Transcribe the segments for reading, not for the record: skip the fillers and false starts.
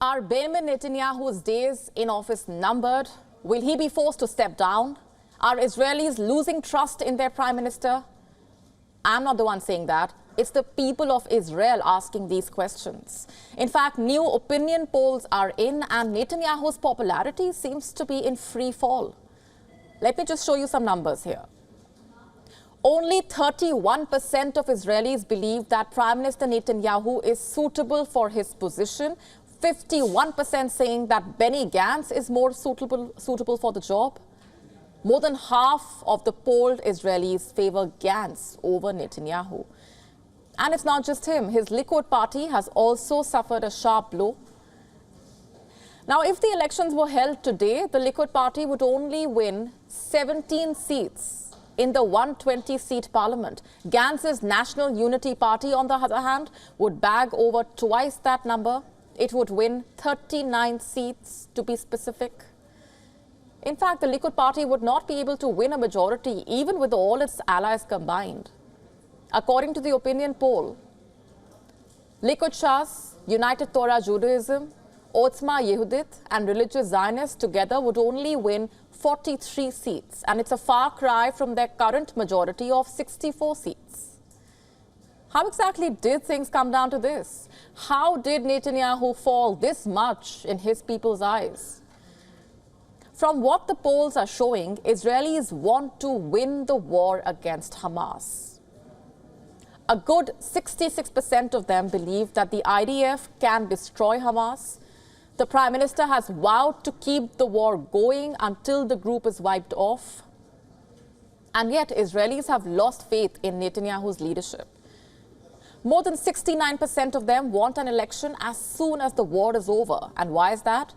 Are Benjamin Netanyahu's days in office numbered? Will he be forced to step down? Are Israelis losing trust in their prime minister? I'm not the one saying that. It's the people of Israel asking these questions. In fact, new opinion polls are in, and Netanyahu's popularity seems to be in free fall. Let me just show you some numbers here. Only 31% of Israelis believe that Prime Minister Netanyahu is suitable for his position. 51% saying that Benny Gantz is more suitable for the job. More than half of the polled Israelis favor Gantz over Netanyahu. And it's not just him. His Likud party has also suffered a sharp blow. Now, if the elections were held today, the Likud party would only win 17 seats in the 120-seat parliament. Gantz's National Unity Party, on the other hand, would bag over twice that number. It would win 39 seats, to be specific. In fact, the Likud party would not be able to win a majority, even with all its allies combined. According to the opinion poll, Likud Shas, United Torah Judaism, Otzma Yehudit and Religious Zionists together would only win 43 seats, and it's a far cry from their current majority of 64 seats. How exactly did things come down to this? How did Netanyahu fall this much in his people's eyes? From what the polls are showing, Israelis want to win the war against Hamas. A good 66% of them believe that the IDF can destroy Hamas. The Prime Minister has vowed to keep the war going until the group is wiped off. And yet, Israelis have lost faith in Netanyahu's leadership. More than 69% of them want an election as soon as the war is over. And why is that?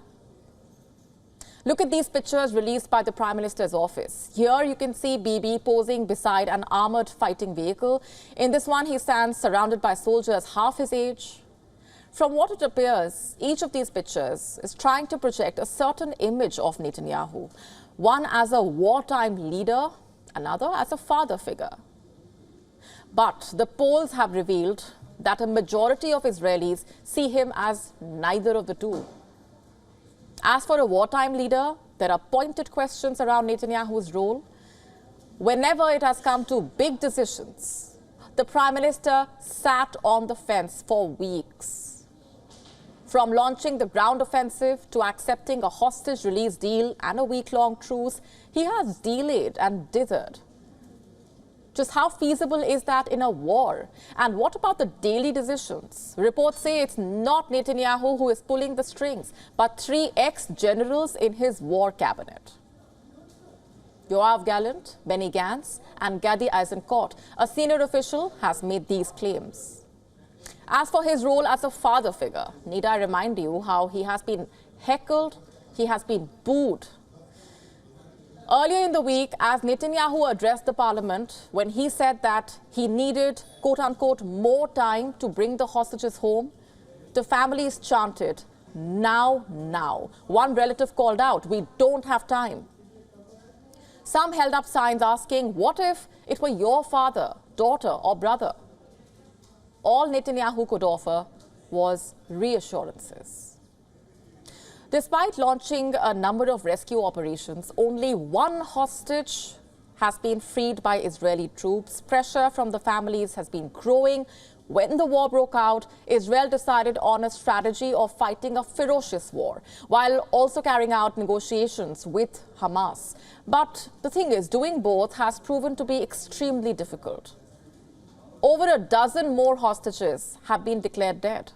Look at these pictures released by the Prime Minister's office. Here you can see Bibi posing beside an armored fighting vehicle. In this one, he stands surrounded by soldiers half his age. From what it appears, each of these pictures is trying to project a certain image of Netanyahu. One as a wartime leader, another as a father figure. But the polls have revealed that a majority of Israelis see him as neither of the two. As for a wartime leader, there are pointed questions around Netanyahu's role. Whenever it has come to big decisions, the Prime Minister sat on the fence for weeks. From launching the ground offensive to accepting a hostage release deal and a week-long truce, he has delayed and dithered. Just how feasible is that in a war? And what about the daily decisions? Reports say it's not Netanyahu who is pulling the strings, but 3 ex-generals in his war cabinet. Yoav Gallant, Benny Gantz, and Gadi Eisenkot, a senior official, has made these claims. As for his role as a father figure, need I remind you how he has been heckled, he has been booed. Earlier in the week, as Netanyahu addressed the parliament, when he said that he needed, quote-unquote, more time to bring the hostages home, the families chanted, "Now, now." One relative called out, "We don't have time." Some held up signs asking, what if it were your father, daughter, or brother? All Netanyahu could offer was reassurances. Despite launching a number of rescue operations, only one hostage has been freed by Israeli troops. Pressure from the families has been growing. When the war broke out, Israel decided on a strategy of fighting a ferocious war, while also carrying out negotiations with Hamas. But the thing is, doing both has proven to be extremely difficult. Over a dozen more hostages have been declared dead.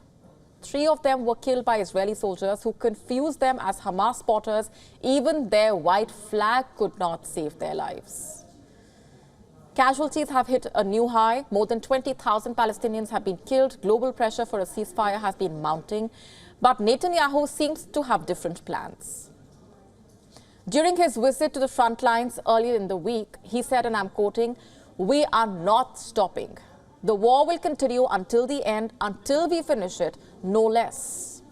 3 of them were killed by Israeli soldiers who confused them as Hamas spotters. Even their white flag could not save their lives. Casualties have hit a new high. More than 20,000 Palestinians have been killed. Global pressure for a ceasefire has been mounting. But Netanyahu seems to have different plans. During his visit to the front lines earlier in the week, he said, and I'm quoting, "We are not stopping. The war will continue until the end, until we finish it, no less."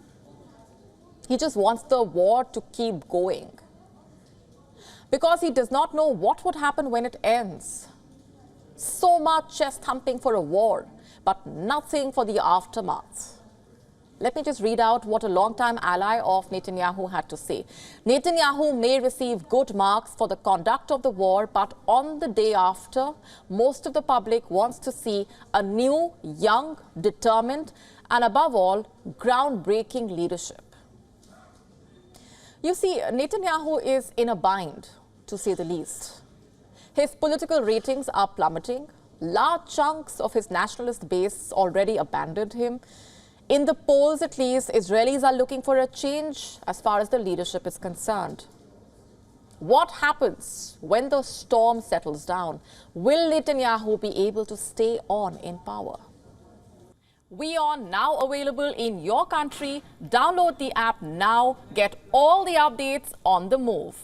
He just wants the war to keep going. Because he does not know what would happen when it ends. So much chest thumping for a war, but nothing for the aftermath. Let me just read out what a longtime ally of Netanyahu had to say. Netanyahu may receive good marks for the conduct of the war, but on the day after, most of the public wants to see a new, young, determined, and above all, groundbreaking leadership. You see, Netanyahu is in a bind, to say the least. His political ratings are plummeting. Large chunks of his nationalist base already abandoned him. In the polls, at least, Israelis are looking for a change as far as the leadership is concerned. What happens when the storm settles down? Will Netanyahu be able to stay on in power? WION now available in your country. Download the app now. Get all the updates on the move.